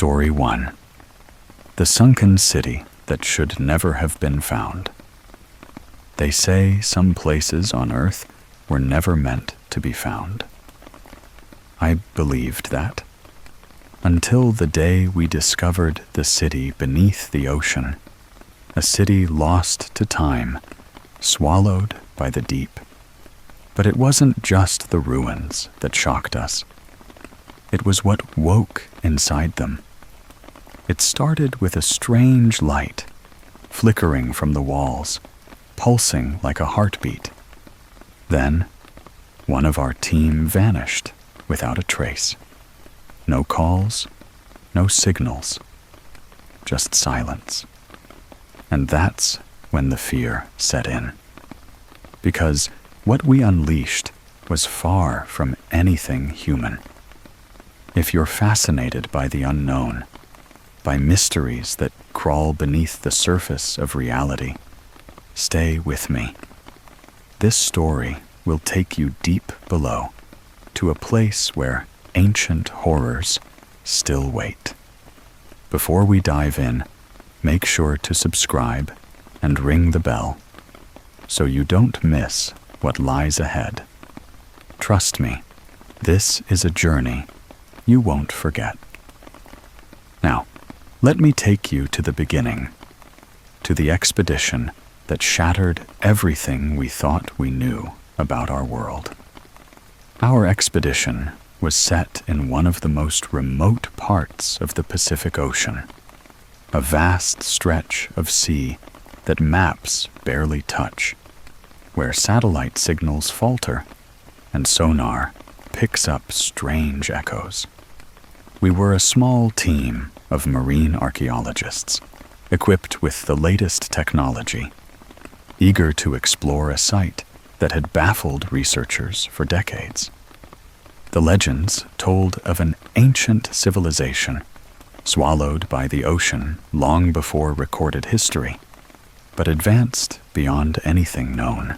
Story 1. The Sunken City That Should Never Have Been Found. They say some places on Earth were never meant to be found. I believed that, until the day we discovered the city beneath the ocean, a city lost to time, swallowed by the deep. But it wasn't just the ruins that shocked us. It was what woke inside them. It started with a strange light, flickering from the walls, pulsing like a heartbeat. Then, one of our team vanished without a trace. No calls, no signals, just silence. And that's when the fear set in. Because what we unleashed was far from anything human. If you're fascinated by the unknown, by mysteries that crawl beneath the surface of reality, stay with me. This story will take you deep below, to a place where ancient horrors still wait. Before we dive in, make sure to subscribe and ring the bell, so you don't miss what lies ahead. Trust me, this is a journey you won't forget. Now, let me take you to the beginning, to the expedition that shattered everything we thought we knew about our world. Our expedition was set in one of the most remote parts of the Pacific Ocean, a vast stretch of sea that maps barely touch, where satellite signals falter and sonar picks up strange echoes. We were a small team of marine archaeologists, equipped with the latest technology, eager to explore a site that had baffled researchers for decades. The legends told of an ancient civilization swallowed by the ocean long before recorded history, but advanced beyond anything known.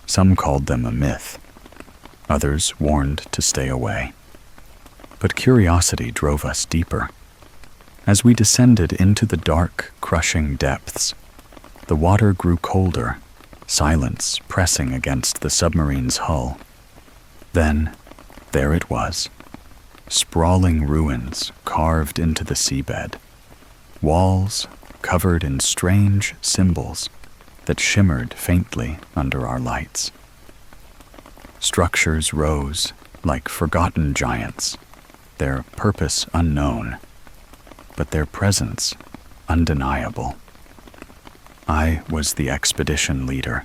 Some called them a myth. Others warned to stay away. But curiosity drove us deeper. As we descended into the dark, crushing depths, the water grew colder, silence pressing against the submarine's hull. Then, there it was, sprawling ruins carved into the seabed, walls covered in strange symbols that shimmered faintly under our lights. Structures rose like forgotten giants, their purpose unknown, but their presence undeniable. I was the expedition leader,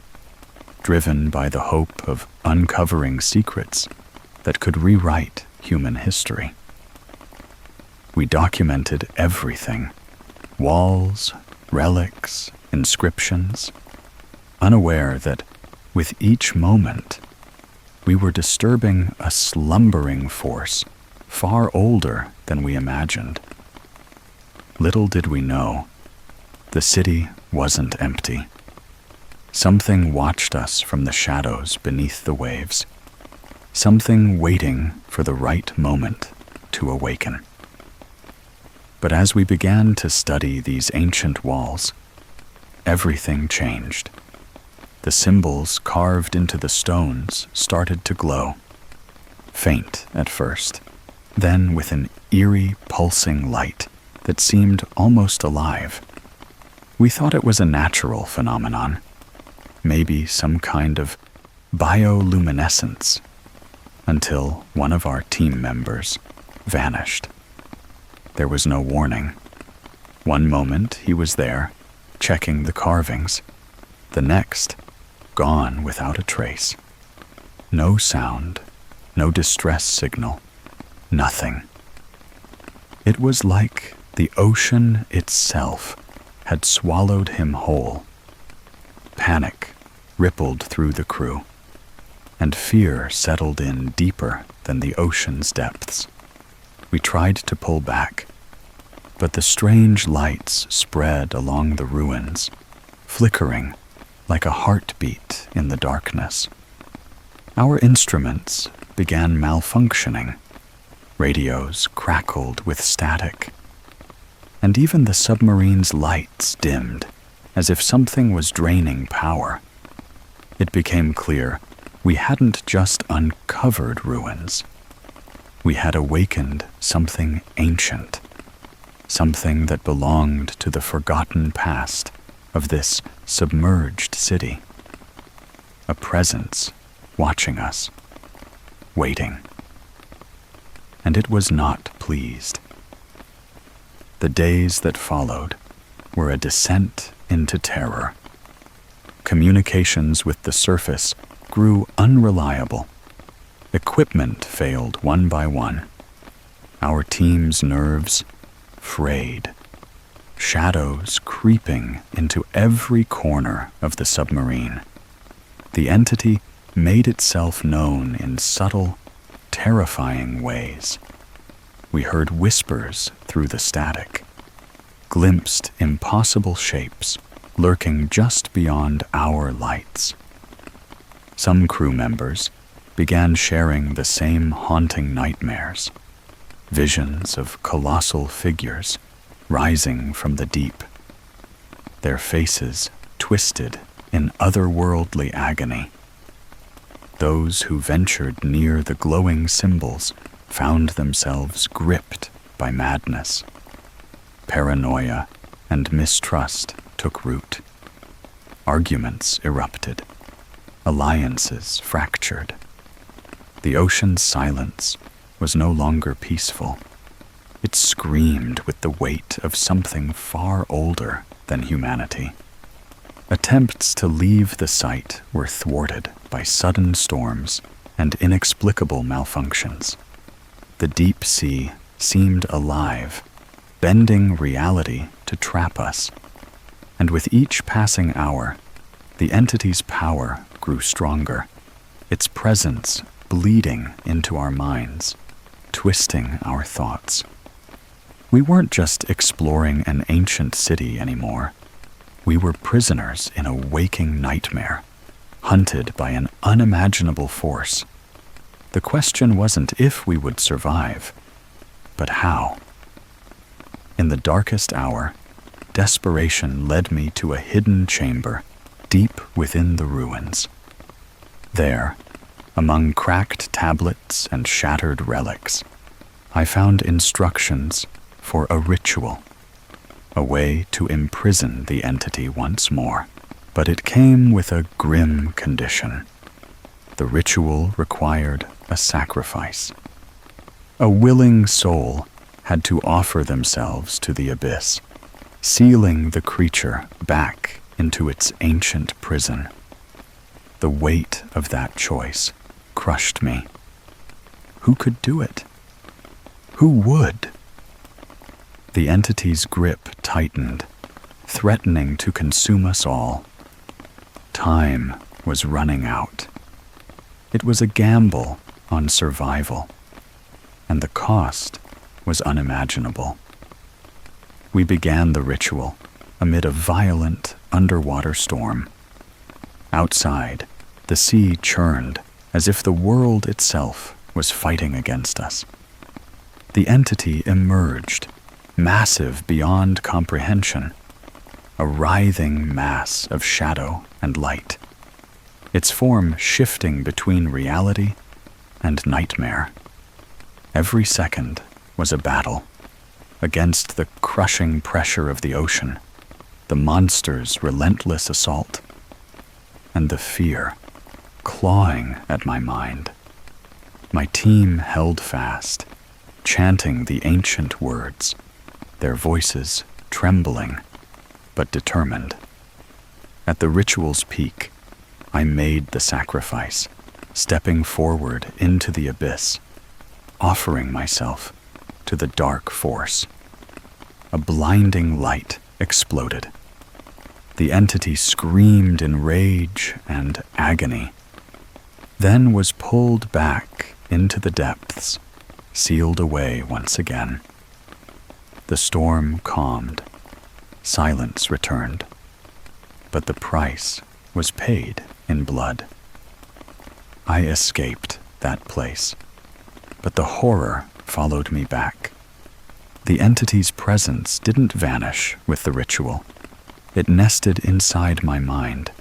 driven by the hope of uncovering secrets that could rewrite human history. We documented everything: walls, relics, inscriptions, unaware that with each moment we were disturbing a slumbering force far older than we imagined. Little did we know, the city wasn't empty. Something watched us from the shadows beneath the waves, something waiting for the right moment to awaken. But as we began to study these ancient walls, everything changed. The symbols carved into the stones started to glow, faint at first, then with an eerie, pulsing light that seemed almost alive. We thought it was a natural phenomenon, maybe some kind of bioluminescence, until one of our team members vanished. There was no warning. One moment he was there, checking the carvings. The next, gone without a trace. No sound, no distress signal, nothing. It was like the ocean itself had swallowed him whole. Panic rippled through the crew, and fear settled in deeper than the ocean's depths. We tried to pull back, but the strange lights spread along the ruins, flickering like a heartbeat in the darkness. Our instruments began malfunctioning. Radios crackled with static, and even the submarine's lights dimmed, as if something was draining power. It became clear we hadn't just uncovered ruins. We had awakened something ancient, something that belonged to the forgotten past of this submerged city. A presence watching us, waiting. And it was not pleased. The days that followed were a descent into terror. Communications with the surface grew unreliable. Equipment failed one by one. Our team's nerves frayed. Shadows creeping into every corner of the submarine. The entity made itself known in subtle, terrifying ways. We heard whispers through the static, glimpsed impossible shapes lurking just beyond our lights. Some crew members began sharing the same haunting nightmares, visions of colossal figures rising from the deep, their faces twisted in otherworldly agony. Those who ventured near the glowing symbols found themselves gripped by madness. Paranoia and mistrust took root. Arguments erupted. Alliances fractured. The ocean's silence was no longer peaceful. It screamed with the weight of something far older than humanity. Attempts to leave the site were thwarted by sudden storms and inexplicable malfunctions. The deep sea seemed alive, bending reality to trap us. And with each passing hour, the entity's power grew stronger, its presence bleeding into our minds, twisting our thoughts. We weren't just exploring an ancient city anymore. We were prisoners in a waking nightmare, hunted by an unimaginable force. The question wasn't if we would survive, but how. In the darkest hour, desperation led me to a hidden chamber deep within the ruins. There, among cracked tablets and shattered relics, I found instructions for a ritual, a way to imprison the entity once more. But it came with a grim condition. The ritual required a sacrifice. A willing soul had to offer themselves to the abyss, sealing the creature back into its ancient prison. The weight of that choice crushed me. Who could do it? Who would? The entity's grip tightened, threatening to consume us all. Time was running out. It was a gamble on survival, and the cost was unimaginable. We began the ritual amid a violent underwater storm. Outside, the sea churned as if the world itself was fighting against us. The entity emerged, massive beyond comprehension, a writhing mass of shadow and light, its form shifting between reality and nightmare. Every second was a battle against the crushing pressure of the ocean, the monster's relentless assault, and the fear clawing at my mind. My team held fast, chanting the ancient words, their voices trembling but determined. At the ritual's peak, I made the sacrifice, stepping forward into the abyss, offering myself to the dark force. A blinding light exploded. The entity screamed in rage and agony, then was pulled back into the depths, sealed away once again. The storm calmed. Silence returned, but the price was paid in blood. I escaped that place, but the horror followed me back. The entity's presence didn't vanish with the ritual. It nested inside my mind,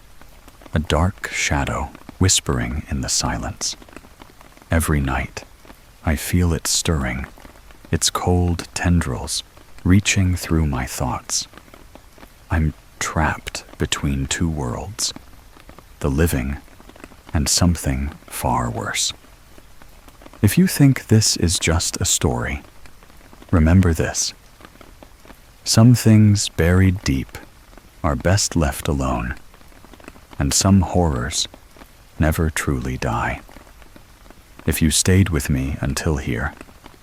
a dark shadow whispering in the silence. Every night, I feel it stirring, its cold tendrils reaching through my thoughts. I'm trapped between two worlds, the living and something far worse. If you think this is just a story, remember this. Some things buried deep are best left alone, and some horrors never truly die. If you stayed with me until here,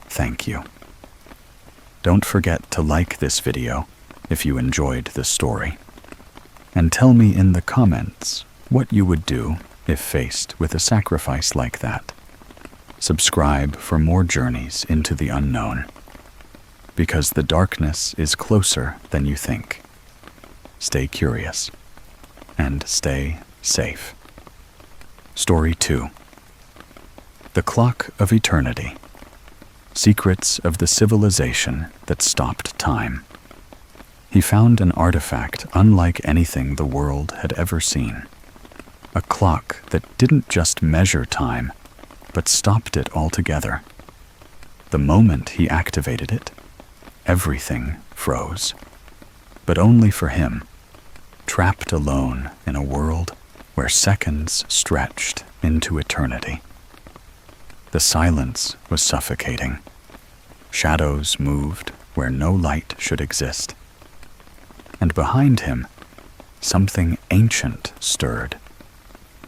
thank you. Don't forget to like this video if you enjoyed the story, and tell me in the comments what you would do if faced with a sacrifice like that. Subscribe for more journeys into the unknown, because the darkness is closer than you think. Stay curious and stay safe. Story 2. The Clock of Eternity. Secrets of the civilization that stopped time. He found an artifact unlike anything the world had ever seen. A clock that didn't just measure time, but stopped it altogether. The moment he activated it, everything froze. But only for him, trapped alone in a world where seconds stretched into eternity. The silence was suffocating. Shadows moved where no light should exist. And behind him, something ancient stirred.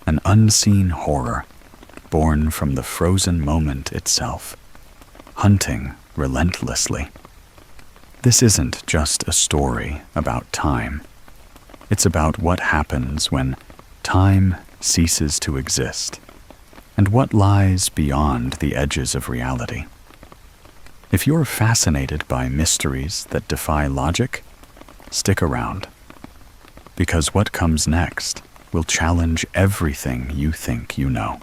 An unseen horror, born from the frozen moment itself, hunting relentlessly. This isn't just a story about time. It's about what happens when time ceases to exist, and what lies beyond the edges of reality. If you're fascinated by mysteries that defy logic, stick around, because what comes next will challenge everything you think you know.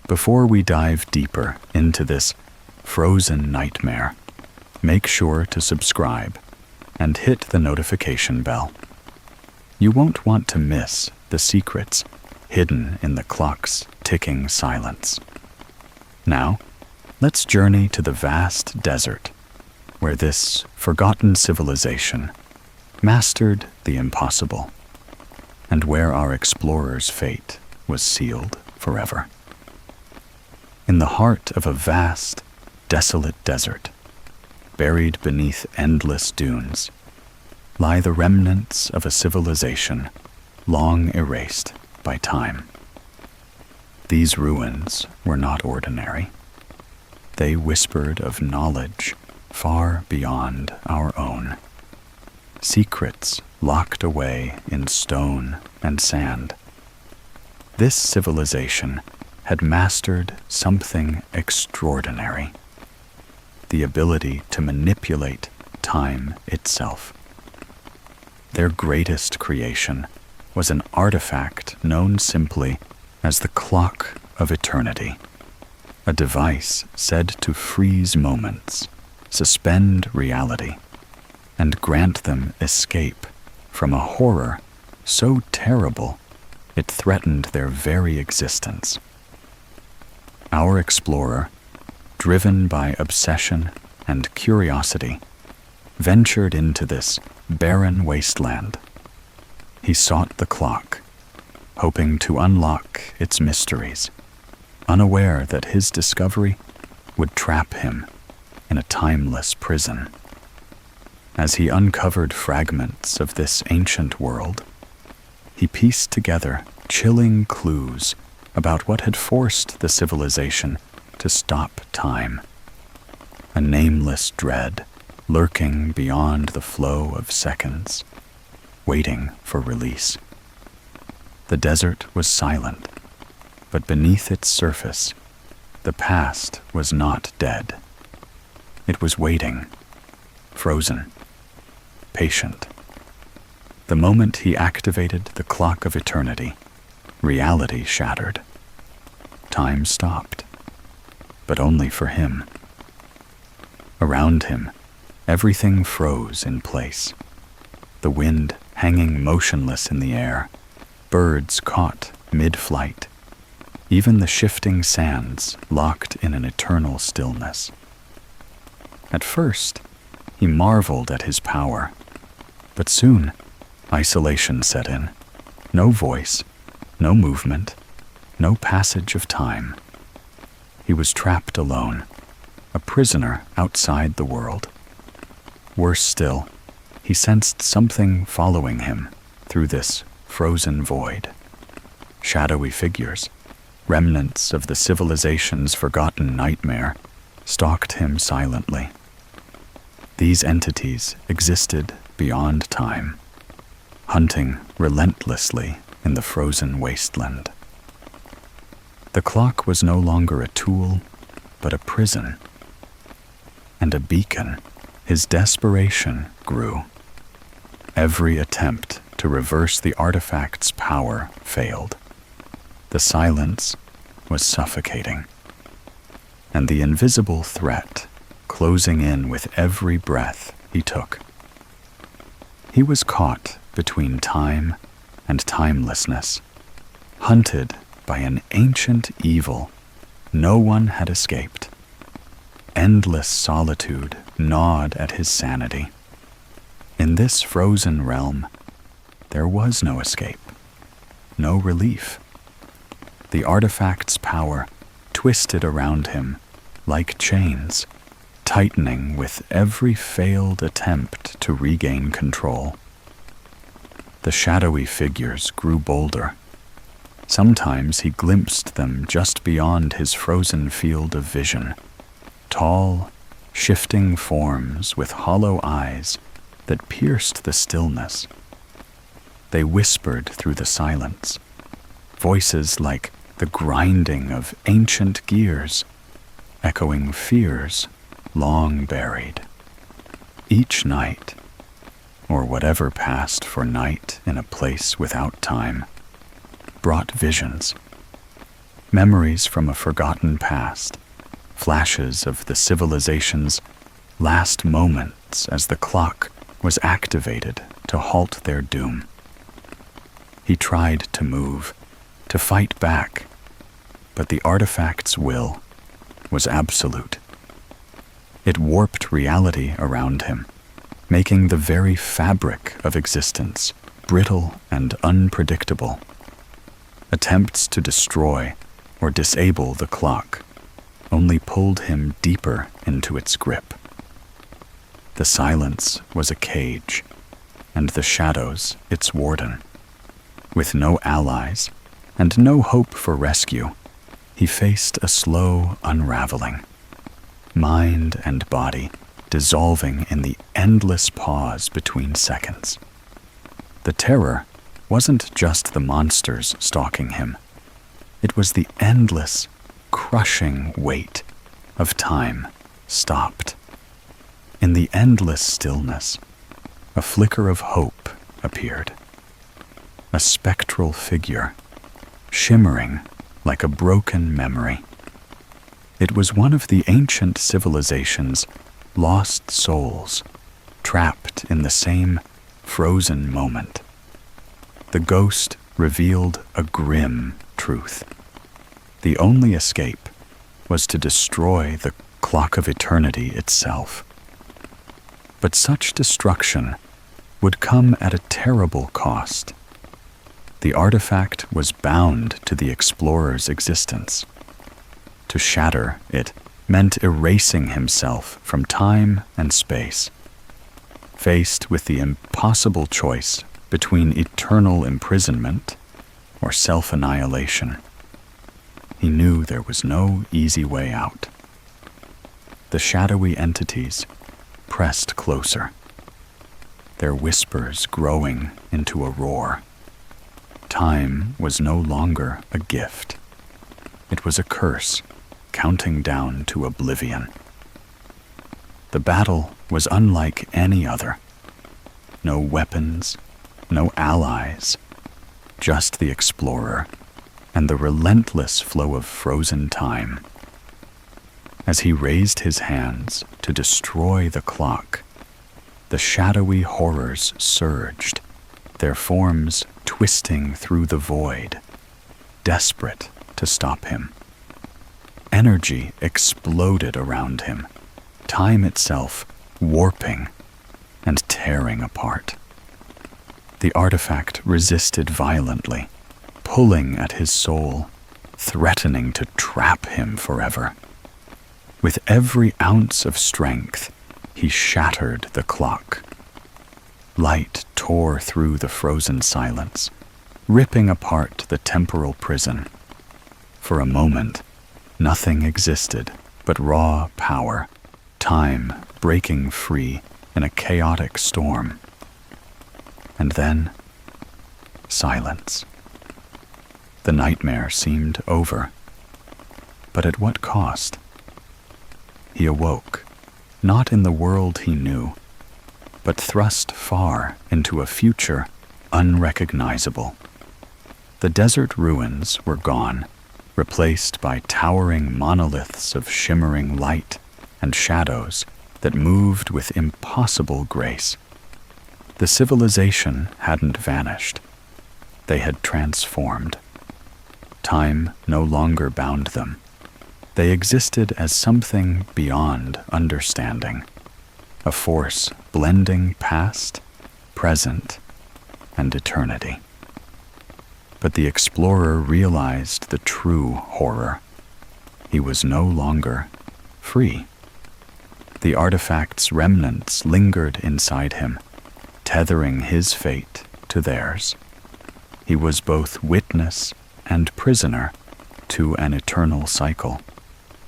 Before we dive deeper into this frozen nightmare, make sure to subscribe and hit the notification bell. You won't want to miss the secrets hidden in the clock's ticking silence. Now, let's journey to the vast desert, where this forgotten civilization mastered the impossible, and where our explorer's fate was sealed forever. In the heart of a vast, desolate desert, buried beneath endless dunes, lie the remnants of a civilization long erased by time. These ruins were not ordinary. They whispered of knowledge far beyond our own. Secrets locked away in stone and sand. This civilization had mastered something extraordinary: the ability to manipulate time itself. Their greatest creation was an artifact known simply as the Clock of Eternity, a device said to freeze moments, suspend reality, and grant them escape from a horror so terrible it threatened their very existence. Our explorer, driven by obsession and curiosity, ventured into this barren wasteland. He sought the clock, hoping to unlock its mysteries, unaware that his discovery would trap him in a timeless prison. As he uncovered fragments of this ancient world, he pieced together chilling clues about what had forced the civilization to stop time. A nameless dread lurking beyond the flow of seconds, waiting for release. The desert was silent, but beneath its surface, the past was not dead. It was waiting, frozen, patient. The moment he activated the Clock of Eternity, reality shattered. Time stopped, but only for him. Around him, everything froze in place. The wind hanging motionless in the air, birds caught mid-flight, even the shifting sands locked in an eternal stillness. At first, he marveled at his power, but soon isolation set in. No voice, no movement, no passage of time. He was trapped alone, a prisoner outside the world. Worse still, he sensed something following him through this frozen void. Shadowy figures, remnants of the civilization's forgotten nightmare, stalked him silently. These entities existed beyond time, hunting relentlessly in the frozen wasteland. The clock was no longer a tool, but a prison. And a beacon. His desperation grew. Every attempt to reverse the artifact's power failed. The silence was suffocating, and the invisible threat closing in with every breath he took. He was caught between time and timelessness, hunted by an ancient evil no one had escaped. Endless solitude gnawed at his sanity. In this frozen realm, there was no escape, no relief. The artifact's power twisted around him like chains, tightening with every failed attempt to regain control. The shadowy figures grew bolder. Sometimes he glimpsed them just beyond his frozen field of vision. Tall, shifting forms with hollow eyes that pierced the stillness. They whispered through the silence, voices like the grinding of ancient gears, echoing fears long buried. Each night, or whatever passed for night in a place without time, brought visions, memories from a forgotten past, flashes of the civilization's last moments as the clock was activated to halt their doom. He tried to move, to fight back, but the artifact's will was absolute. It warped reality around him, making the very fabric of existence brittle and unpredictable. Attempts to destroy or disable the clock only pulled him deeper into its grip. The silence was a cage, and the shadows its warden. With no allies and no hope for rescue, he faced a slow unraveling. Mind and body dissolving in the endless pause between seconds. The terror wasn't just the monsters stalking him. It was the endless, crushing weight of time stopped. In the endless stillness, a flicker of hope appeared. A spectral figure, shimmering like a broken memory. It was one of the ancient civilization's lost souls, trapped in the same frozen moment. The ghost revealed a grim truth. The only escape was to destroy the clock of eternity itself. But such destruction would come at a terrible cost. The artifact was bound to the explorer's existence. To shatter it meant erasing himself from time and space. Faced with the impossible choice between eternal imprisonment or self-annihilation, he knew there was no easy way out. The shadowy entities pressed closer, their whispers growing into a roar. Time was no longer a gift. It was a curse, counting down to oblivion. The battle was unlike any other. No weapons, no allies, just the explorer and the relentless flow of frozen time. As he raised his hands to destroy the clock, the shadowy horrors surged, their forms twisting through the void, desperate to stop him. Energy exploded around him, time itself warping and tearing apart. The artifact resisted violently, pulling at his soul, threatening to trap him forever. With every ounce of strength, he shattered the clock. Light tore through the frozen silence, ripping apart the temporal prison. For a moment, nothing existed but raw power, time breaking free in a chaotic storm. And then, silence. The nightmare seemed over. But at what cost? He awoke, not in the world he knew, but thrust far into a future unrecognizable. The desert ruins were gone, replaced by towering monoliths of shimmering light and shadows that moved with impossible grace. The civilization hadn't vanished. They had transformed. Time no longer bound them. They existed as something beyond understanding, a force blending past, present, and eternity. But the explorer realized the true horror. He was no longer free. The artifact's remnants lingered inside him, tethering his fate to theirs. He was both witness and prisoner to an eternal cycle,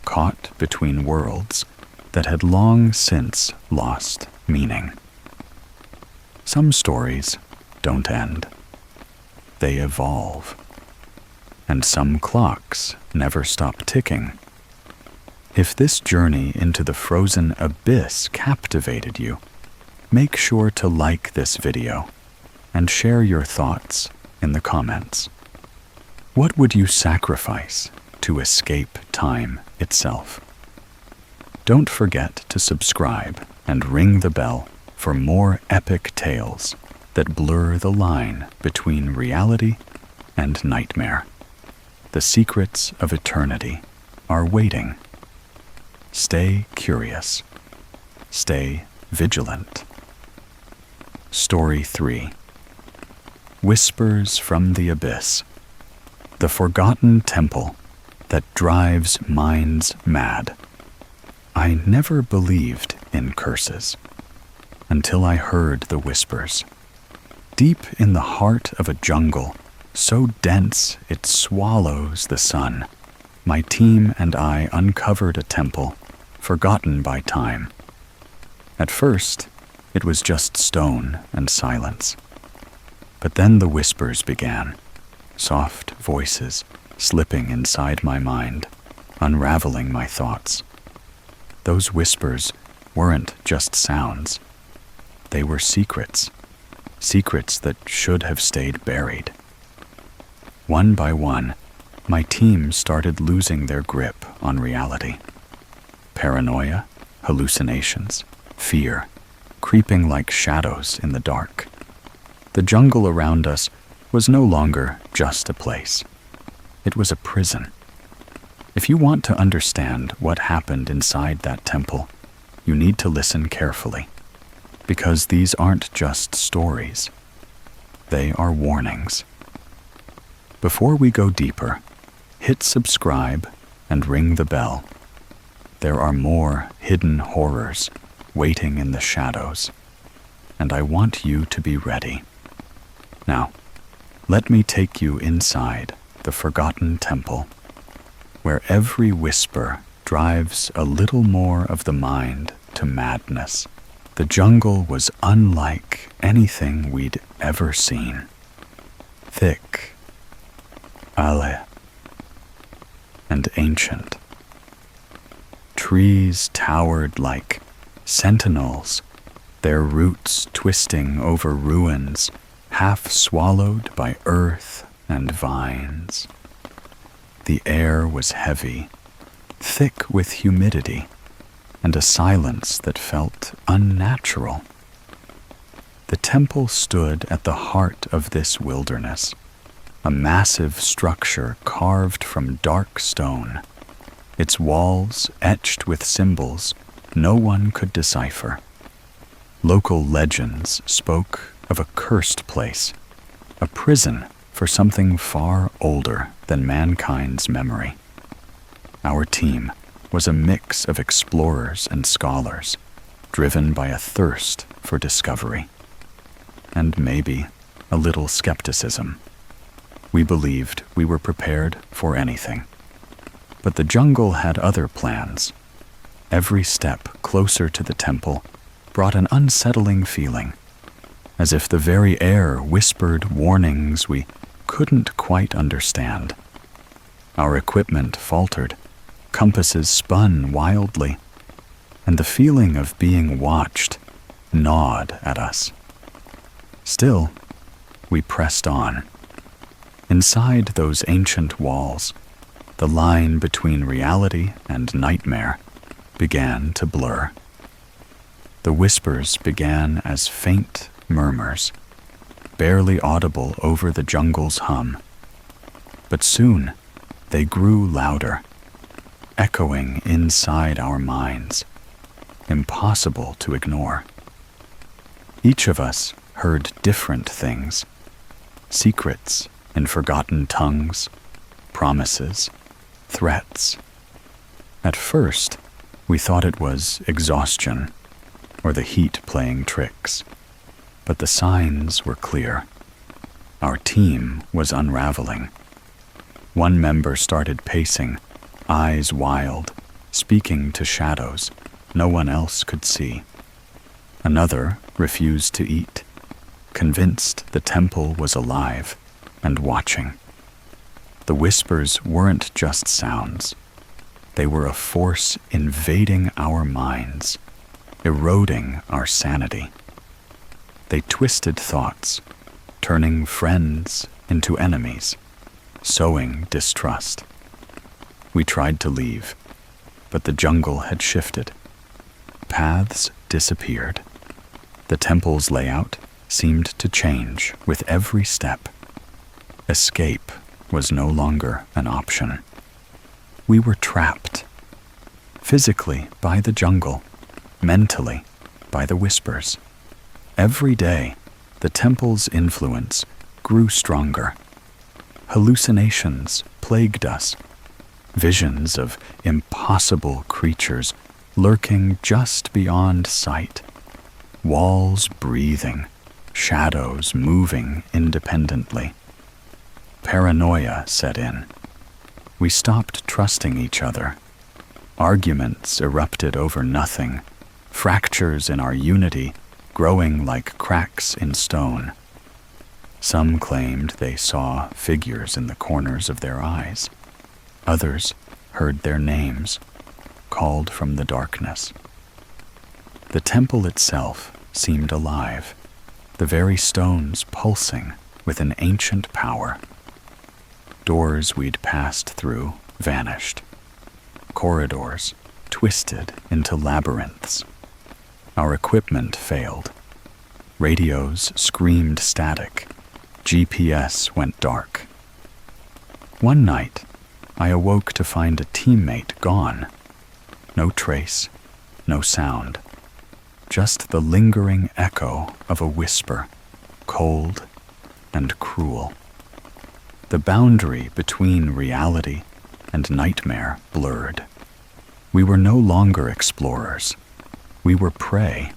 caught between worlds that had long since lost meaning. Some stories don't end. They evolve. And some clocks never stop ticking. If this journey into the frozen abyss captivated you, make sure to like this video and share your thoughts in the comments. What would you sacrifice to escape time itself? Don't forget to subscribe and ring the bell for more epic tales that blur the line between reality and nightmare. The secrets of eternity are waiting. Stay curious. Stay vigilant. Story 3. Whispers from the Abyss. The forgotten temple that drives minds mad. I never believed in curses until I heard the whispers. Deep in the heart of a jungle, so dense it swallows the sun, my team and I uncovered a temple forgotten by time. At first, it was just stone and silence. But then the whispers began, soft voices slipping inside my mind, unraveling my thoughts. Those whispers weren't just sounds. They were secrets, secrets that should have stayed buried. One by one, my team started losing their grip on reality. Paranoia, hallucinations, fear, creeping like shadows in the dark. The jungle around us was no longer just a place. It was a prison. If you want to understand what happened inside that temple, you need to listen carefully, because these aren't just stories. They are warnings. Before we go deeper, hit subscribe and ring the bell. There are more hidden horrors waiting in the shadows, and I want you to be ready. Now, let me take you inside the forgotten temple, where every whisper drives a little more of the mind to madness. The jungle was unlike anything we'd ever seen. Thick, ale, and ancient. Trees towered like sentinels, their roots twisting over ruins, half swallowed by earth and vines. The air was heavy, thick with humidity and a silence that felt unnatural. The temple stood at the heart of this wilderness, a massive structure carved from dark stone, its walls etched with symbols no one could decipher. Local legends spoke of a cursed place, a prison for something far older than mankind's memory. Our team was a mix of explorers and scholars, driven by a thirst for discovery, and maybe a little skepticism. We believed we were prepared for anything. But the jungle had other plans. Every step closer to the temple brought an unsettling feeling, as if the very air whispered warnings we couldn't quite understand. Our equipment faltered, compasses spun wildly, and the feeling of being watched gnawed at us. Still, we pressed on. Inside those ancient walls, the line between reality and nightmare began to blur. The whispers began as faint murmurs, barely audible over the jungle's hum. But soon they grew louder, echoing inside our minds, impossible to ignore. Each of us heard different things, secrets in forgotten tongues, promises, threats. At first, we thought it was exhaustion or the heat playing tricks, but the signs were clear. Our team was unraveling. One member started pacing, eyes wild, speaking to shadows no one else could see. Another refused to eat, convinced the temple was alive and watching. The whispers weren't just sounds. They were a force invading our minds, eroding our sanity. They twisted thoughts, turning friends into enemies, sowing distrust. We tried to leave, but the jungle had shifted. Paths disappeared. The temple's layout seemed to change with every step. Escape was no longer an option. We were trapped, physically by the jungle, mentally by the whispers. Every day, the temple's influence grew stronger. Hallucinations plagued us, visions of impossible creatures lurking just beyond sight, walls breathing, shadows moving independently. Paranoia set in. We stopped trusting each other. Arguments erupted over nothing, fractures in our unity growing like cracks in stone. Some claimed they saw figures in the corners of their eyes. Others heard their names, called from the darkness. The temple itself seemed alive, the very stones pulsing with an ancient power. Doors we'd passed through vanished. Corridors twisted into labyrinths. Our equipment failed. Radios screamed static. GPS went dark. One night, I awoke to find a teammate gone. No trace, no sound. Just the lingering echo of a whisper, cold and cruel. The boundary between reality and nightmare blurred. We were no longer explorers. We were prey.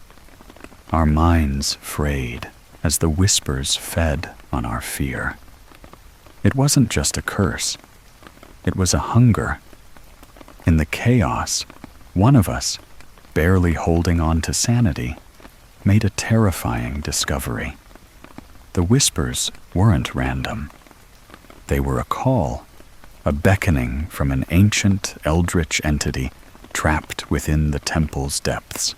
Our minds frayed as the whispers fed on our fear. It wasn't just a curse. It was a hunger. In the chaos, one of us, barely holding on to sanity, made a terrifying discovery. The whispers weren't random. They were a call, a beckoning from an ancient eldritch entity trapped within the temple's depths.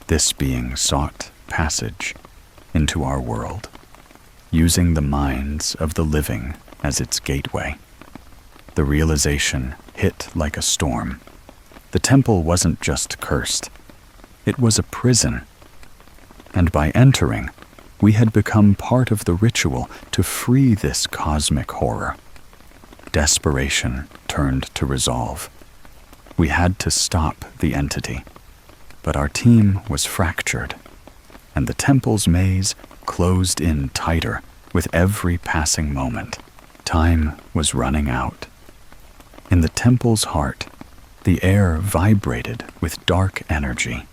This being sought passage into our world, using the minds of the living as its gateway. The realization hit hit like a storm. The temple wasn't just cursed. It was a prison. And by entering, we had become part of the ritual to free this cosmic horror. Desperation turned to resolve. We had to stop the entity, but our team was fractured, and the temple's maze closed in tighter with every passing moment. Time was running out. In the temple's heart, the air vibrated with dark energy.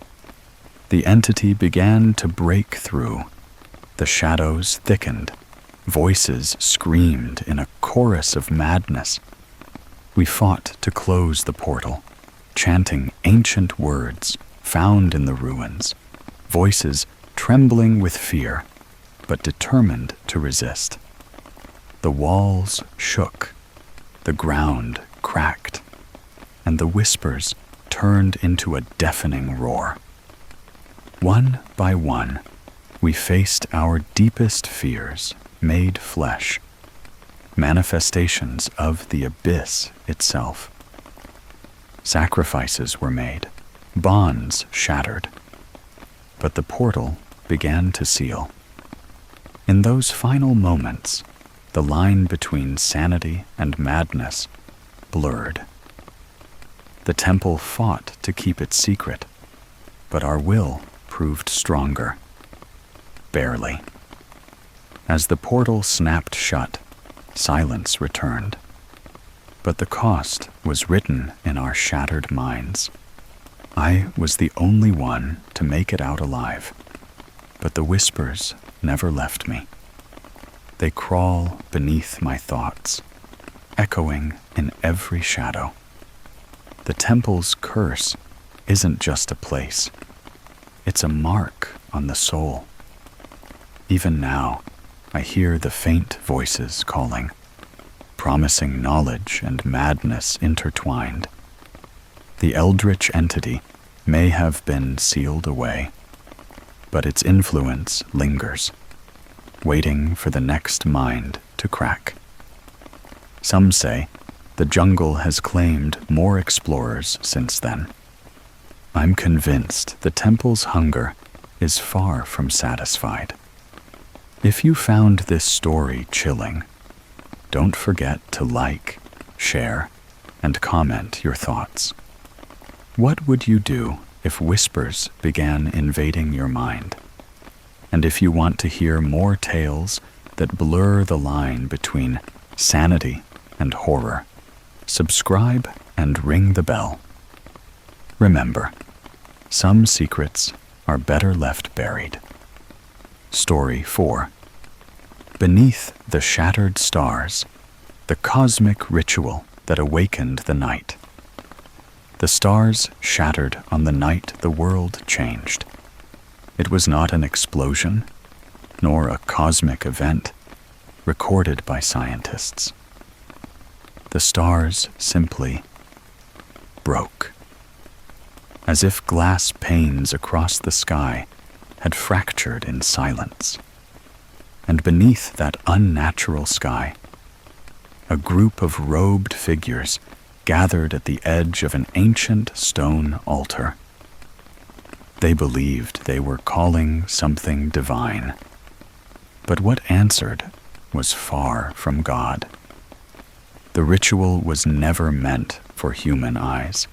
The entity began to break through. The shadows thickened. Voices screamed in a chorus of madness. We fought to close the portal, chanting ancient words found in the ruins, voices trembling with fear, but determined to resist. The walls shook, the ground cracked, and the whispers turned into a deafening roar. One by one, we faced our deepest fears made flesh, manifestations of the abyss itself. Sacrifices were made, bonds shattered, but the portal began to seal. In those final moments, the line between sanity and madness blurred. The temple fought to keep it secret, but our will proved stronger. Barely. As the portal snapped shut, silence returned. But the cost was written in our shattered minds. I was the only one to make it out alive, but the whispers never left me. They crawl beneath my thoughts, echoing in every shadow. The temple's curse isn't just a place. It's a mark on the soul. Even now, I hear the faint voices calling, promising knowledge and madness intertwined. The eldritch entity may have been sealed away, but its influence lingers, waiting for the next mind to crack. Some say the jungle has claimed more explorers since then. I'm convinced the temple's hunger is far from satisfied. If you found this story chilling, don't forget to like, share, and comment your thoughts. What would you do if whispers began invading your mind? And if you want to hear more tales that blur the line between sanity and horror, subscribe and ring the bell. Remember, some secrets are better left buried. Story 4. Beneath the shattered stars, the cosmic ritual that awakened the night. The stars shattered on the night the world changed. It was not an explosion, nor a cosmic event recorded by scientists. The stars simply broke, as if glass panes across the sky had fractured in silence. And beneath that unnatural sky, a group of robed figures gathered at the edge of an ancient stone altar. They believed they were calling something divine, but what answered was far from God. The ritual was never meant for human eyes.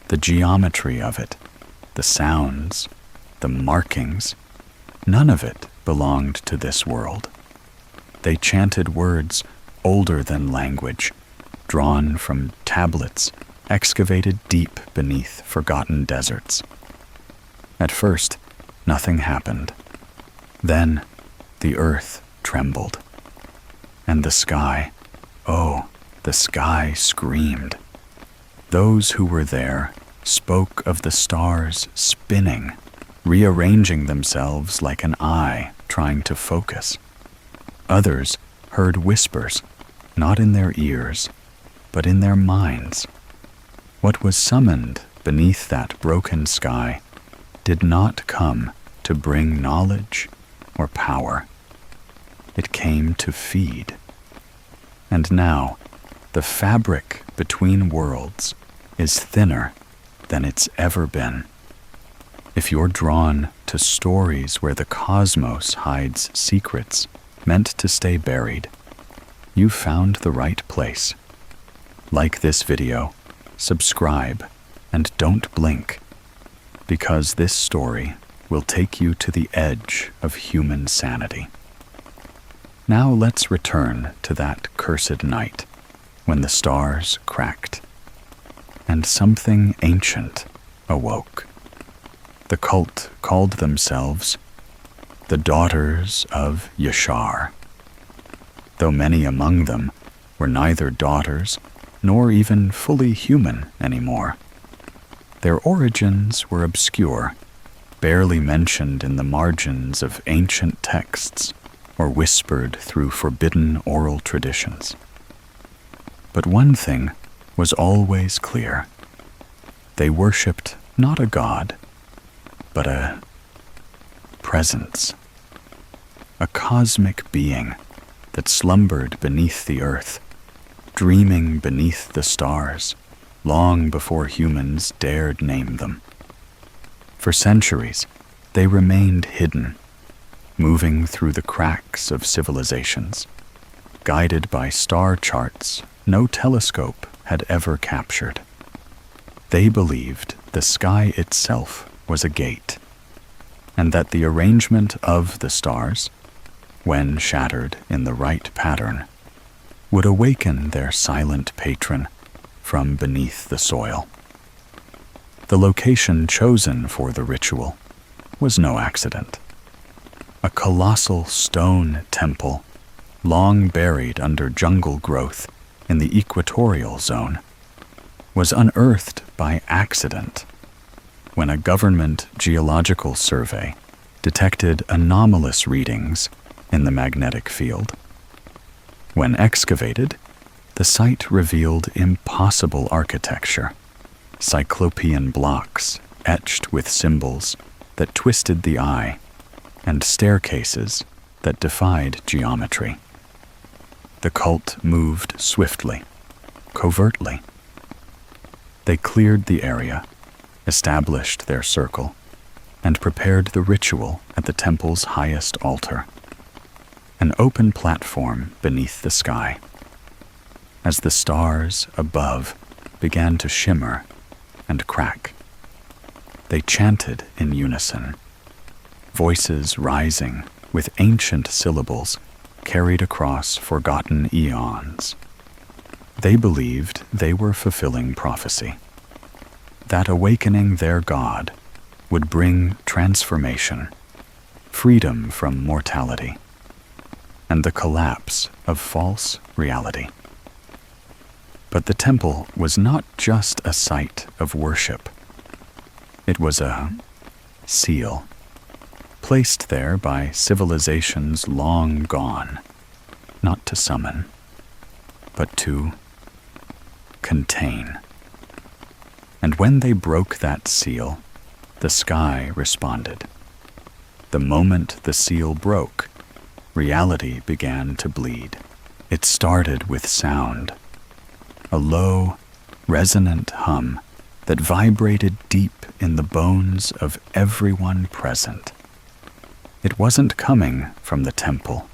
The geometry of it, the sounds, the markings, none of it belonged to this world. They chanted words older than language, drawn from tablets excavated deep beneath forgotten deserts. At first, nothing happened. Then, the earth trembled. And the sky, oh, the sky screamed. Those who were there spoke of the stars spinning, rearranging themselves like an eye trying to focus. Others heard whispers, not in their ears, but in their minds. What was summoned beneath that broken sky did not come to bring knowledge or power. It came to feed. And now, the fabric between worlds is thinner than it's ever been. If you're drawn to stories where the cosmos hides secrets meant to stay buried, you've found the right place. Like this video, subscribe, and don't blink, because this story will take you to the edge of human sanity. Now let's return to that cursed night when the stars cracked and something ancient awoke. The cult called themselves the Daughters of Yashar, though many among them were neither daughters nor even fully human anymore. Their origins were obscure, barely mentioned in the margins of ancient texts or whispered through forbidden oral traditions. But one thing was always clear. They worshipped not a god, but a presence, a cosmic being that slumbered beneath the earth, dreaming beneath the stars, long before humans dared name them. For centuries, they remained hidden, moving through the cracks of civilizations, guided by star charts no telescope had ever captured. They believed the sky itself was a gate, and that the arrangement of the stars, when shattered in the right pattern, would awaken their silent patron from beneath the soil. The location chosen for the ritual was no accident. A colossal stone temple, long buried under jungle growth in the equatorial zone, was unearthed by accident when a government geological survey detected anomalous readings in the magnetic field. When excavated, the site revealed impossible architecture, cyclopean blocks etched with symbols that twisted the eye, and staircases that defied geometry. The cult moved swiftly, covertly. They cleared the area, established their circle, and prepared the ritual at the temple's highest altar, an open platform beneath the sky. As the stars above began to shimmer and crack, they chanted in unison, voices rising with ancient syllables carried across forgotten eons. They believed they were fulfilling prophecy, that awakening their god would bring transformation, freedom from mortality, and the collapse of false reality. But the temple was not just a site of worship. It was a seal, placed there by civilizations long gone, not to summon, but to contain. And when they broke that seal, the sky responded. The moment the seal broke, reality began to bleed. It started with sound, a low, resonant hum that vibrated deep in the bones of everyone present. It wasn't coming from the temple,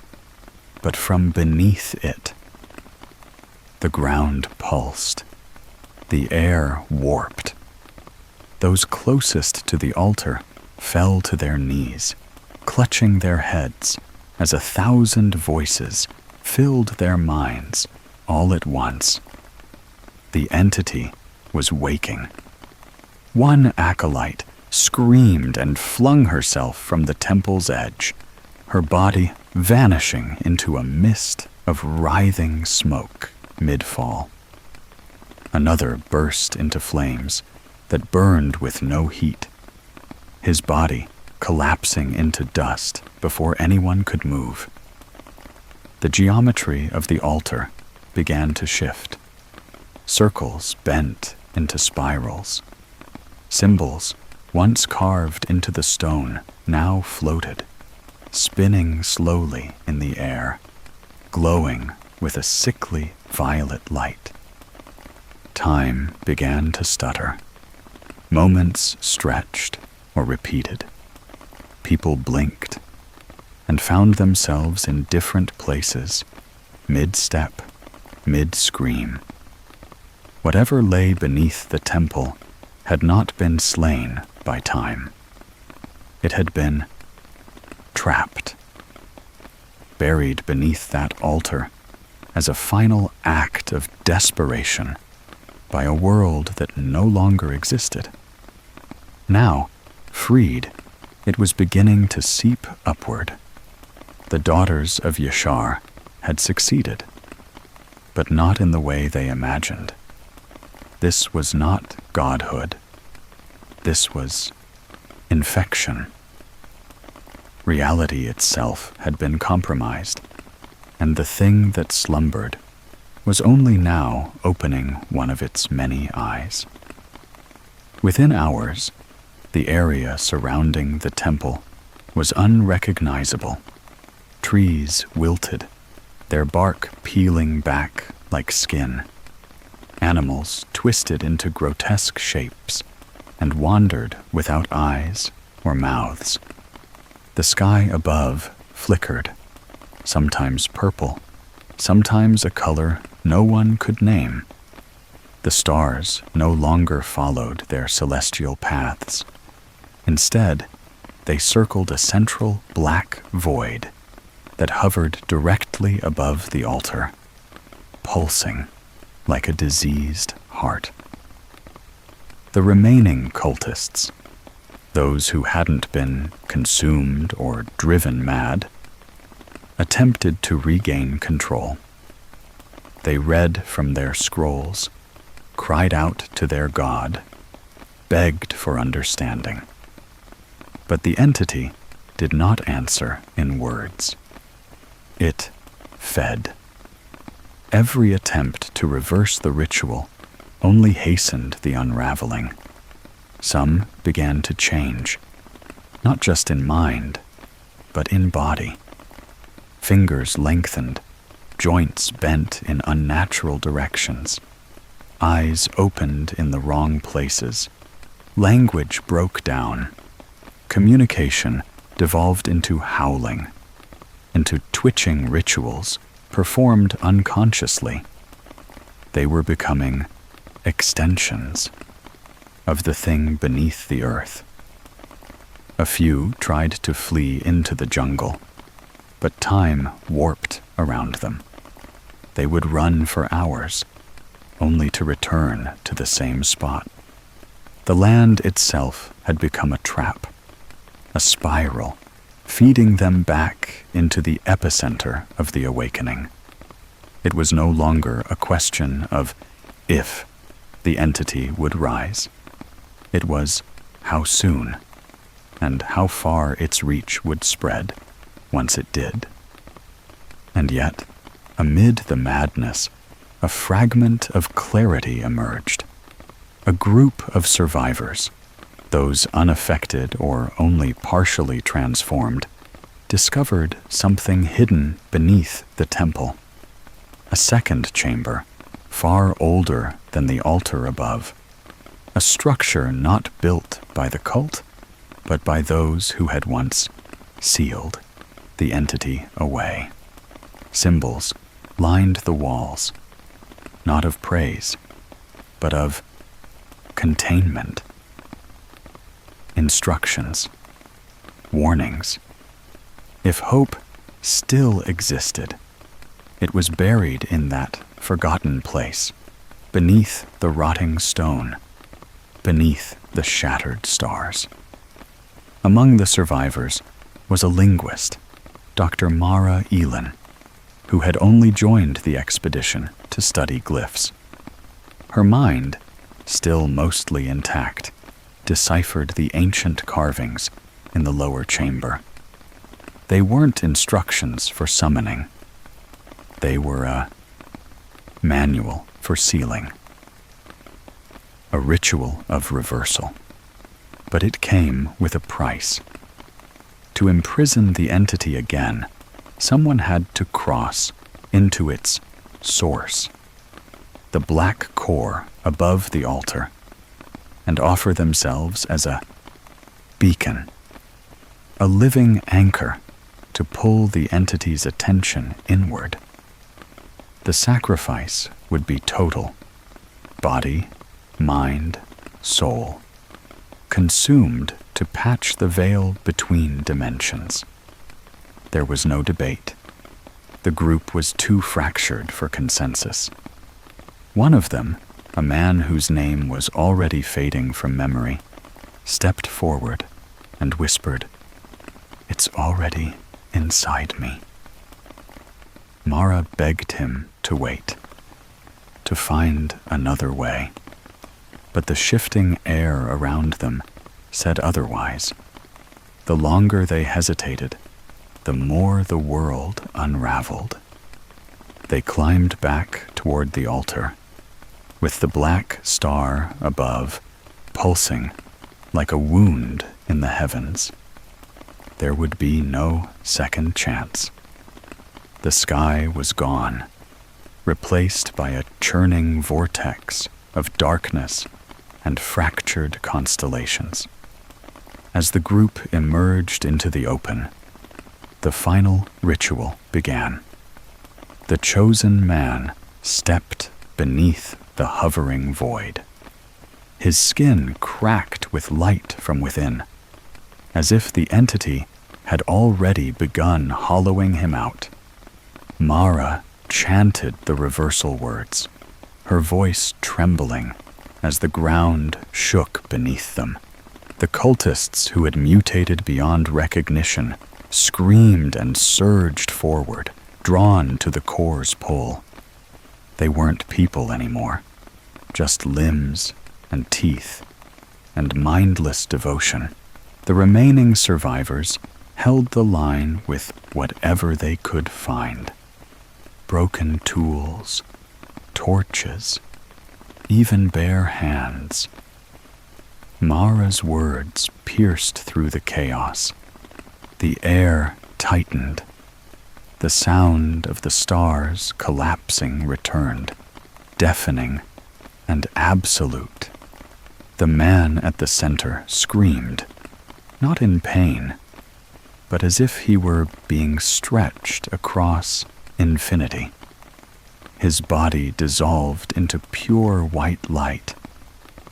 but from beneath it. The ground pulsed. The air warped. Those closest to the altar fell to their knees, clutching their heads as 1,000 voices filled their minds all at once. The entity was waking. One acolyte screamed and flung herself from the temple's edge, her body vanishing into a mist of writhing smoke mid-fall. Another burst into flames that burned with no heat, his body collapsing into dust before anyone could move. The geometry of the altar began to shift. Circles bent into spirals. Symbols once carved into the stone now floated, spinning slowly in the air, glowing with a sickly violet light. Time began to stutter. Moments stretched or repeated. People blinked and found themselves in different places, mid-step, mid-scream. Whatever lay beneath the temple had not been slain by time. It had been trapped, buried beneath that altar as a final act of desperation by a world that no longer existed. Now, freed, it was beginning to seep upward. The daughters of Yashar had succeeded, but not in the way they imagined. This was not godhood. This was infection. Reality itself had been compromised, and the thing that slumbered was only now opening one of its many eyes. Within hours, the area surrounding the temple was unrecognizable. Trees wilted, their bark peeling back like skin. Animals twisted into grotesque shapes and wandered without eyes or mouths. The sky above flickered, sometimes purple, sometimes a color no one could name. The stars no longer followed their celestial paths. Instead, they circled a central black void that hovered directly above the altar, pulsing like a diseased heart. The remaining cultists, those who hadn't been consumed or driven mad, attempted to regain control. They read from their scrolls, cried out to their god, begged for understanding. But the entity did not answer in words. It fed. Every attempt to reverse the ritual only hastened the unraveling. Some began to change, not just in mind, but in body. Fingers lengthened, joints bent in unnatural directions. Eyes opened in the wrong places. Language broke down. Communication devolved into howling, into twitching rituals performed unconsciously. They were becoming extensions of the thing beneath the earth. A few tried to flee into the jungle, but time warped around them. They would run for hours, only to return to the same spot. The land itself had become a trap, a spiral, feeding them back into the epicenter of the awakening. It was no longer a question of if the entity would rise. It was how soon and how far its reach would spread once it did. And yet, amid the madness, a fragment of clarity emerged. A group of survivors, those unaffected or only partially transformed, discovered something hidden beneath the temple. A second chamber, far older than the altar above. A structure not built by the cult, but by those who had once sealed the entity away. Symbols lined the walls, not of praise, but of containment. Instructions, warnings. If hope still existed, it was buried in that forgotten place, beneath the rotting stone, beneath the shattered stars. Among the survivors was a linguist, Dr. Mara Elin, who had only joined the expedition to study glyphs. Her mind, still mostly intact, deciphered the ancient carvings in the lower chamber. They weren't instructions for summoning. They were a manual for sealing. A ritual of reversal. But it came with a price. To imprison the entity again, someone had to cross into its source, the black core above the altar, and offer themselves as a beacon, a living anchor to pull the entity's attention inward. The sacrifice would be total, body, mind, soul, consumed to patch the veil between dimensions. There was no debate. The group was too fractured for consensus. One of them, a man whose name was already fading from memory, stepped forward and whispered, "It's already inside me." Mara begged him to wait, to find another way. But the shifting air around them said otherwise. The longer they hesitated, the more the world unraveled. They climbed back toward the altar, with the black star above pulsing like a wound in the heavens. There would be no second chance. The sky was gone, replaced by a churning vortex of darkness and fractured constellations. As the group emerged into the open, the final ritual began. The chosen man stepped beneath the hovering void. His skin cracked with light from within, as if the entity had already begun hollowing him out. Mara chanted the reversal words, her voice trembling as the ground shook beneath them. The cultists who had mutated beyond recognition screamed and surged forward, drawn to the core's pull. They weren't people anymore, just limbs and teeth and mindless devotion. The remaining survivors held the line with whatever they could find. Broken tools, torches, even bare hands. Mara's words pierced through the chaos. The air tightened. The sound of the stars collapsing returned, deafening and absolute. The man at the center screamed, not in pain, but as if he were being stretched across infinity. His body dissolved into pure white light,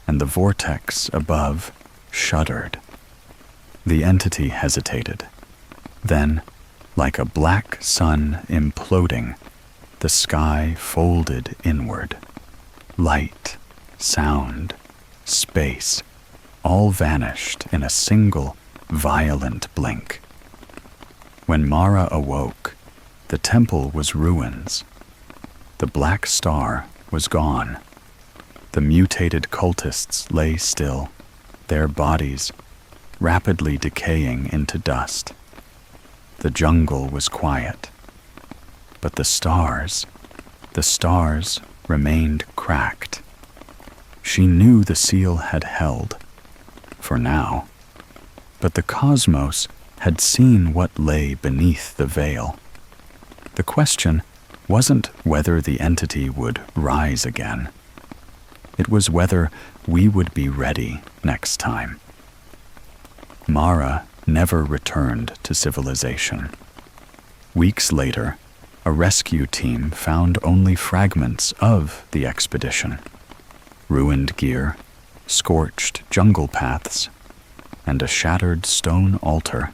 and the vortex above shuddered. The entity hesitated. Then, like a black sun imploding, the sky folded inward. Light, sound, space, all vanished in a single, violent blink. When Mara awoke, the temple was ruins. The black star was gone. The mutated cultists lay still, their bodies rapidly decaying into dust. The jungle was quiet, but the stars remained cracked. She knew the seal had held, for now, but the cosmos had seen what lay beneath the veil. The question wasn't whether the entity would rise again. It was whether we would be ready next time. Mara never returned to civilization. Weeks later, a rescue team found only fragments of the expedition. Ruined gear, scorched jungle paths, and a shattered stone altar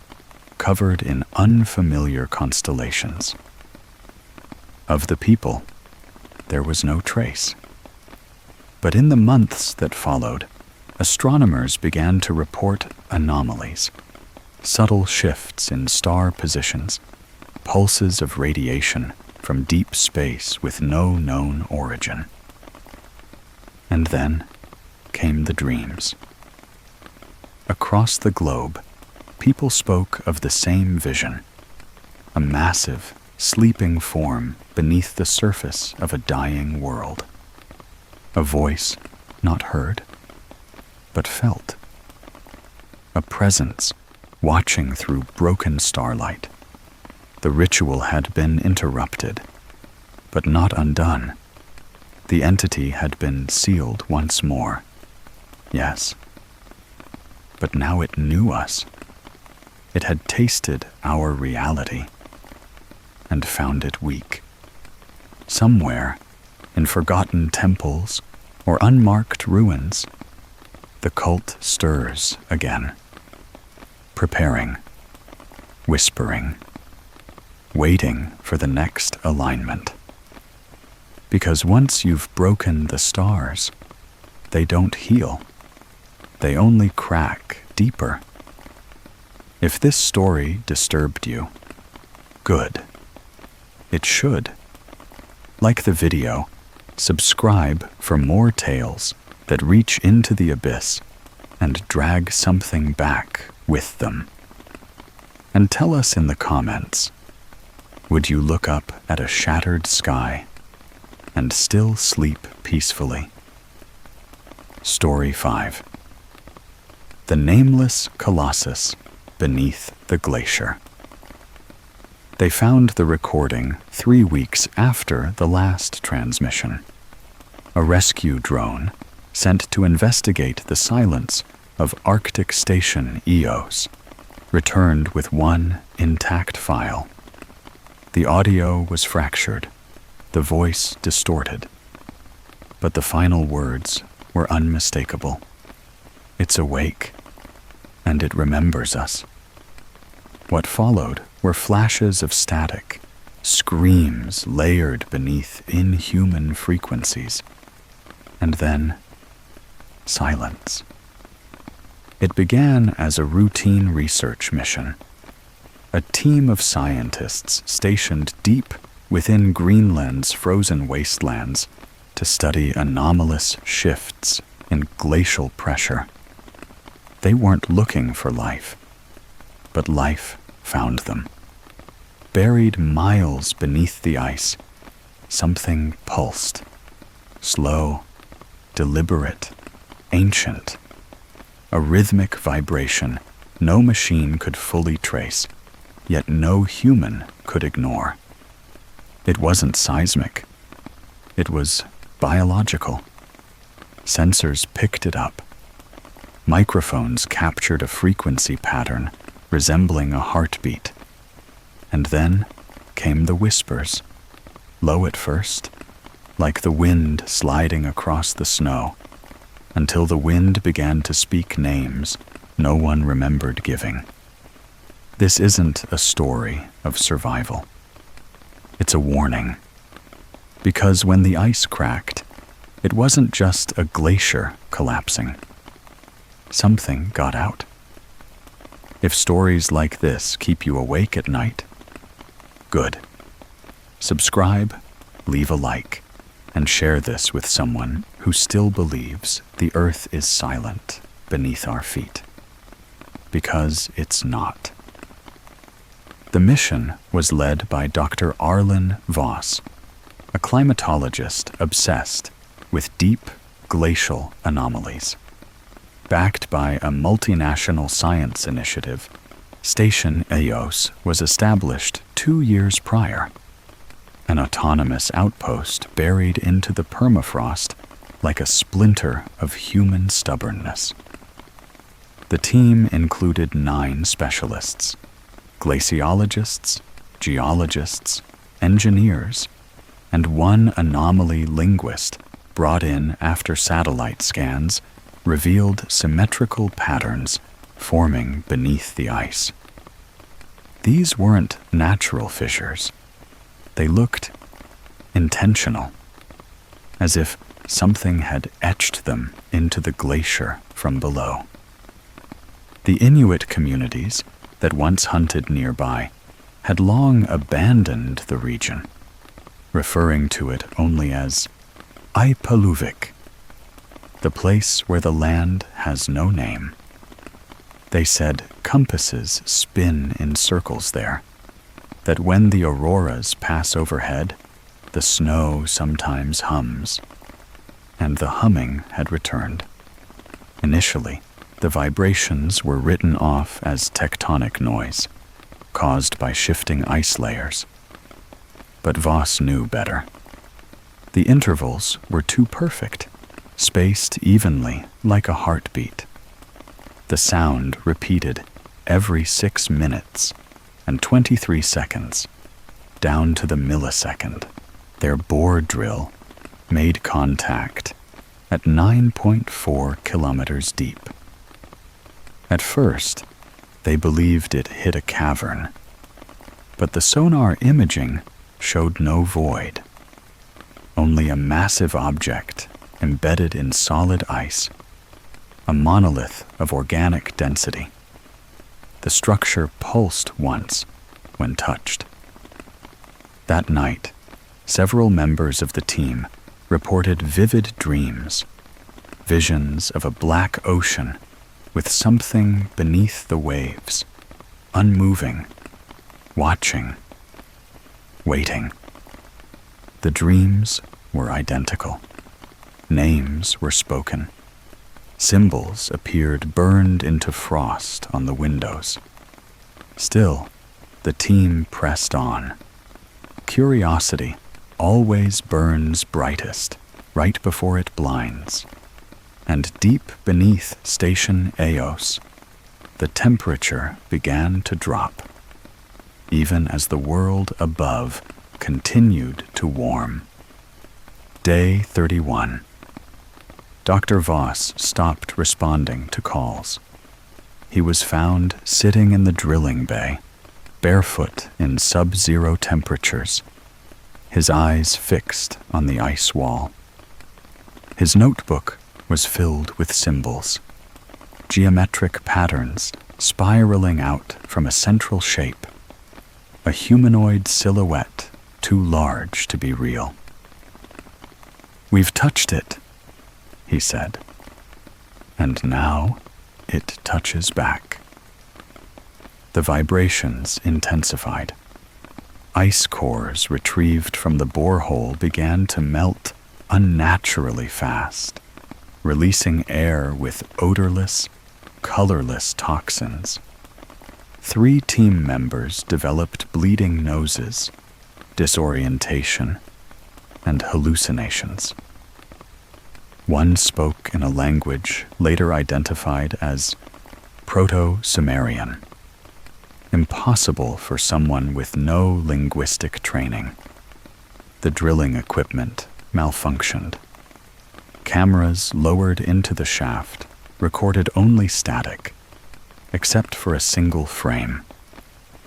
covered in unfamiliar constellations. Of the people, there was no trace. But in the months that followed, astronomers began to report anomalies, subtle shifts in star positions, pulses of radiation from deep space with no known origin. And then came the dreams. Across the globe, people spoke of the same vision, a massive, sleeping form beneath the surface of a dying world. A voice not heard, but felt. A presence watching through broken starlight. The ritual had been interrupted. but not undone. The entity had been sealed once more. Yes. But now it knew us. It had tasted our reality and found it weak. Somewhere, in forgotten temples or unmarked ruins, the cult stirs again, preparing, whispering, waiting for the next alignment. Because once you've broken the stars, they don't heal. They only crack deeper. If this story disturbed you, good. It should. Like the video, subscribe for more tales that reach into the abyss and drag something back with them. And tell us in the comments, would you look up at a shattered sky and still sleep peacefully? Story 5. The Nameless Colossus Beneath the Glacier. They found the recording 3 weeks after the last transmission. A rescue drone sent to investigate the silence of Arctic Station EOS returned with one intact file. The audio was fractured, the voice distorted, but the final words were unmistakable. It's awake, and it remembers us. What followed were flashes of static, screams layered beneath inhuman frequencies, and then silence. It began as a routine research mission. A team of scientists stationed deep within Greenland's frozen wastelands to study anomalous shifts in glacial pressure. They weren't looking for life, but life found them. Buried miles beneath the ice, something pulsed. Slow, deliberate, ancient. A rhythmic vibration no machine could fully trace, yet no human could ignore. It wasn't seismic. It was biological. Sensors picked it up. Microphones captured a frequency pattern resembling a heartbeat. And then came the whispers, low at first, like the wind sliding across the snow, until the wind began to speak names no one remembered giving. This isn't a story of survival. It's a warning. Because when the ice cracked, it wasn't just a glacier collapsing. Something got out. If stories like this keep you awake at night, good. Subscribe, leave a like, and share this with someone who still believes the earth is silent beneath our feet. Because it's not. The mission was led by Dr. Arlen Voss, a climatologist obsessed with deep glacial anomalies. Backed by a multinational science initiative, Station EOS was established 2 years prior, an autonomous outpost buried into the permafrost like a splinter of human stubbornness. The team included 9 specialists: glaciologists, geologists, engineers, and 1 anomaly linguist brought in after satellite scans revealed symmetrical patterns forming beneath the ice. These weren't natural fissures. They looked intentional, as if something had etched them into the glacier from below. The Inuit communities that once hunted nearby had long abandoned the region, referring to it only as Ipaluvik, the place where the land has no name. They said compasses spin in circles there, that when the auroras pass overhead, the snow sometimes hums, and the humming had returned. Initially, the vibrations were written off as tectonic noise, caused by shifting ice layers. But Voss knew better. The intervals were too perfect, spaced evenly like a heartbeat. The sound repeated every 6 minutes and 23 seconds, down to the millisecond. Their bore drill made contact at 9.4 kilometers deep. At first, they believed it hit a cavern, but the sonar imaging showed no void, only a massive object embedded in solid ice, a monolith of organic density. The structure pulsed once when touched. That night, several members of the team reported vivid dreams, visions of a black ocean with something beneath the waves, unmoving, watching, waiting. The dreams were identical. Names were spoken. Symbols appeared burned into frost on the windows. Still, the team pressed on. Curiosity always burns brightest right before it blinds. And deep beneath Station Eos, the temperature began to drop, even as the world above continued to warm. Day 31. Dr. Voss stopped responding to calls. He was found sitting in the drilling bay, barefoot in sub-zero temperatures, his eyes fixed on the ice wall. His notebook was filled with symbols, geometric patterns spiraling out from a central shape, a humanoid silhouette too large to be real. "We've touched it," he said, "and now it touches back." The vibrations intensified. Ice cores retrieved from the borehole began to melt unnaturally fast, releasing air with odorless, colorless toxins. 3 team members developed bleeding noses, disorientation, and hallucinations. One spoke in a language later identified as Proto-Sumerian, impossible for someone with no linguistic training. The drilling equipment malfunctioned. Cameras lowered into the shaft recorded only static, except for a single frame,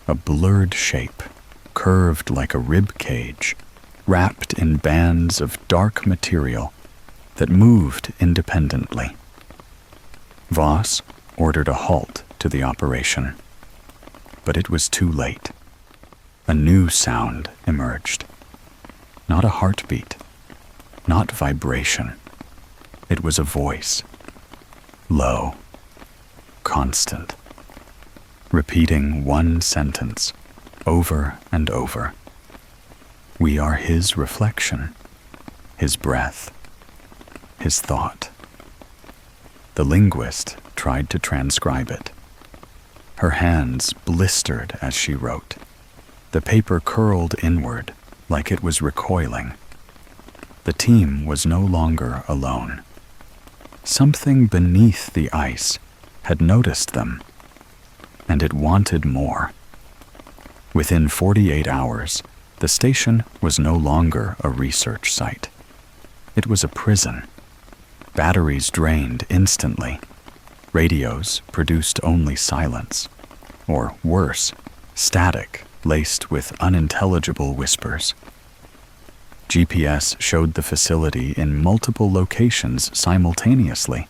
a blurred shape, curved like a rib cage, wrapped in bands of dark material that moved independently. Voss ordered a halt to the operation, but it was too late. A new sound emerged. Not a heartbeat, not vibration. It was a voice, low, constant, repeating one sentence over and over. We are his reflection, his breath, his thought. The linguist tried to transcribe it. Her hands blistered as she wrote. The paper curled inward like it was recoiling. The team was no longer alone. Something beneath the ice had noticed them, and it wanted more. Within 48 hours, the station was no longer a research site. It was a prison. Batteries drained instantly. Radios produced only silence, or worse, static laced with unintelligible whispers. GPS showed the facility in multiple locations simultaneously,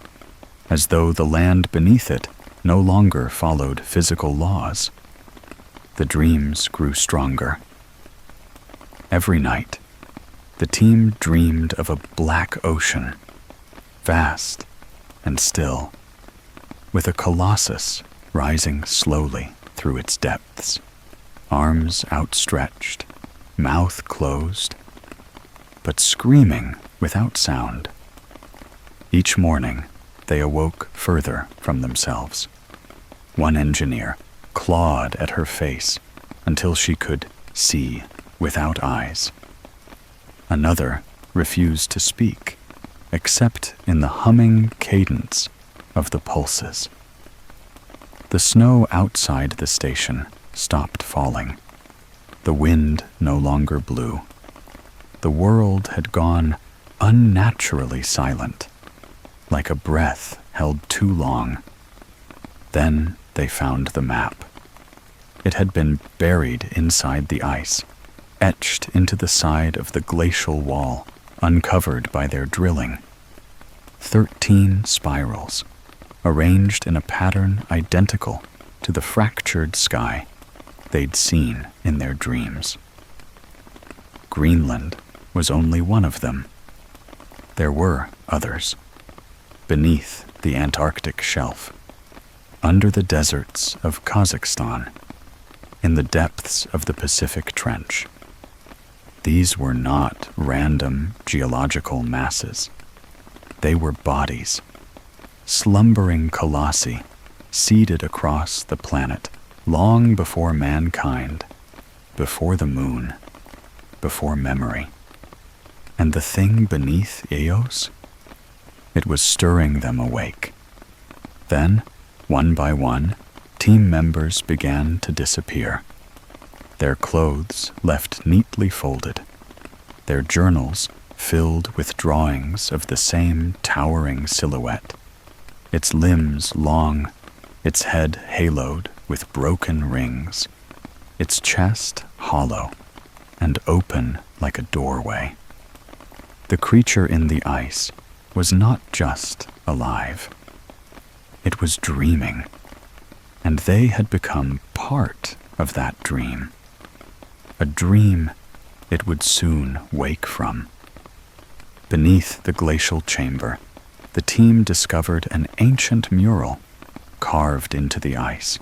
as though the land beneath it no longer followed physical laws. The dreams grew stronger. Every night, the team dreamed of a black ocean, vast and still, with a colossus rising slowly through its depths, arms outstretched, mouth closed, but screaming without sound. Each morning, they awoke further from themselves. One engineer clawed at her face until she could see without eyes. Another refused to speak, except in the humming cadence of the pulses. The snow outside the station stopped falling. The wind no longer blew. The world had gone unnaturally silent, like a breath held too long. Then they found the map. It had been buried inside the ice, etched into the side of the glacial wall, uncovered by their drilling. 13 spirals, arranged in a pattern identical to the fractured sky they'd seen in their dreams. Greenland was only one of them. There were others, beneath the Antarctic shelf, under the deserts of Kazakhstan, in the depths of the Pacific Trench. These were not random geological masses. They were bodies, slumbering colossi, seeded across the planet long before mankind, before the moon, before memory. And the thing beneath Eos? It was stirring them awake. Then, one by one, team members began to disappear. Their clothes left neatly folded, their journals filled with drawings of the same towering silhouette, its limbs long, its head haloed with broken rings, its chest hollow and open like a doorway. The creature in the ice was not just alive. It was dreaming, and they had become part of that dream. A dream it would soon wake from. Beneath the glacial chamber, the team discovered an ancient mural carved into the ice,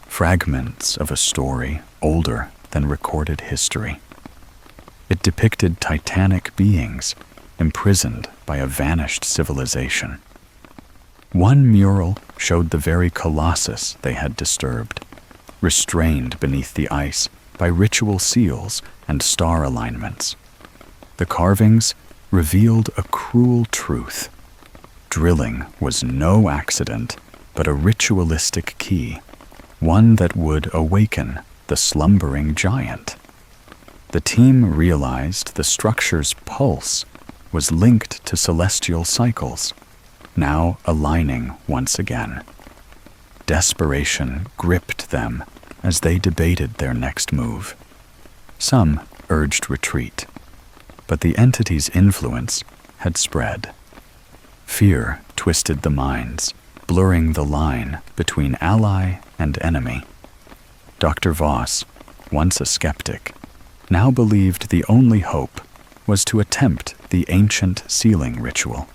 fragments of a story older than recorded history. It depicted titanic beings imprisoned by a vanished civilization. One mural showed the very colossus they had disturbed, restrained beneath the ice by ritual seals and star alignments. The carvings revealed a cruel truth. Drilling was no accident, but a ritualistic key, one that would awaken the slumbering giant. The team realized the structure's pulse was linked to celestial cycles, now aligning once again. Desperation gripped them as they debated their next move. Some urged retreat, but the entity's influence had spread. Fear twisted the minds, blurring the line between ally and enemy. Dr. Voss, once a skeptic, now believed the only hope was to attempt the ancient sealing ritual,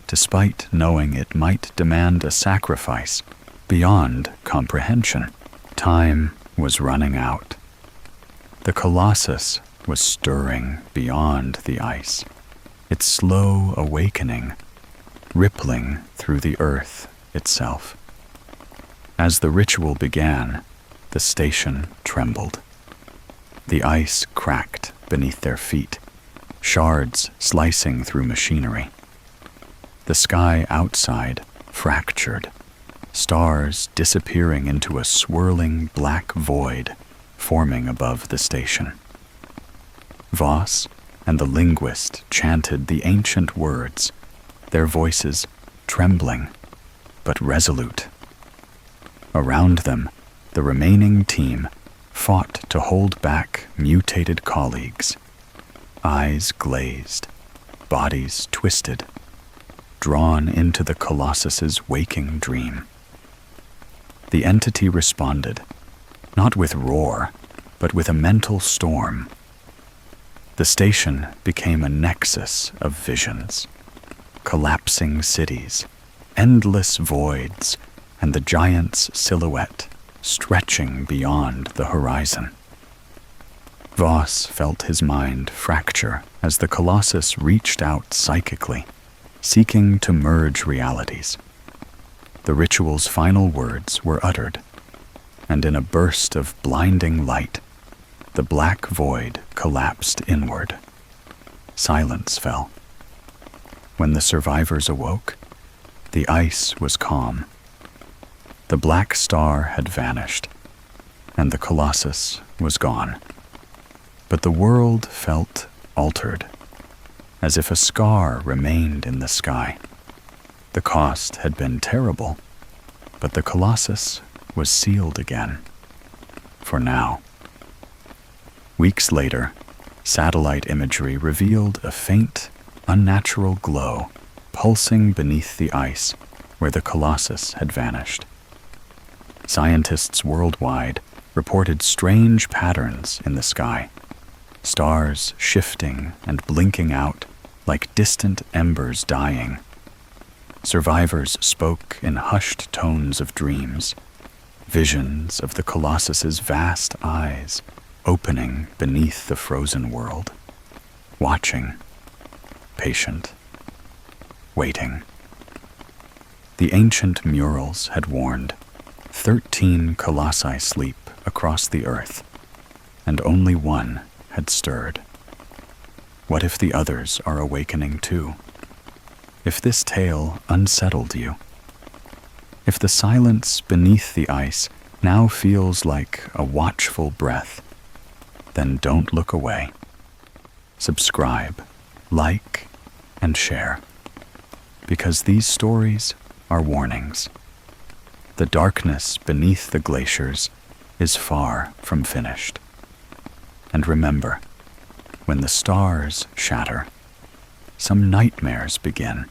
despite knowing it might demand a sacrifice beyond comprehension. Time was running out. The colossus was stirring beyond the ice, its slow awakening rippling through the earth itself. As the ritual began, the station trembled. The ice cracked beneath their feet, shards slicing through machinery. The sky outside fractured, stars disappearing into a swirling black void forming above the station. Voss and the linguist chanted the ancient words, their voices trembling but resolute. Around them, the remaining team fought to hold back mutated colleagues, eyes glazed, bodies twisted, drawn into the colossus's waking dream. The entity responded, not with roar, but with a mental storm. The station became a nexus of visions, collapsing cities, endless voids, and the giant's silhouette stretching beyond the horizon. Voss felt his mind fracture as the colossus reached out psychically, seeking to merge realities. The ritual's final words were uttered, and in a burst of blinding light, the black void collapsed inward. Silence fell. When the survivors awoke, the ice was calm. The black star had vanished, and the Colossus was gone. But the world felt altered, as if a scar remained in the sky. The cost had been terrible, but the Colossus was sealed again. For now. Weeks later, satellite imagery revealed a faint, unnatural glow pulsing beneath the ice where the Colossus had vanished. Scientists worldwide reported strange patterns in the sky, stars shifting and blinking out like distant embers dying. Survivors spoke in hushed tones of dreams, visions of the Colossus's vast eyes opening beneath the frozen world, watching, patient, waiting. The ancient murals had warned 13 colossi sleep across the earth, and only one had stirred. What if the others are awakening too? If this tale unsettled you? If the silence beneath the ice now feels like a watchful breath, then don't look away. Subscribe, like, and share, because these stories are warnings. The darkness beneath the glaciers is far from finished. And remember, when the stars shatter, some nightmares begin.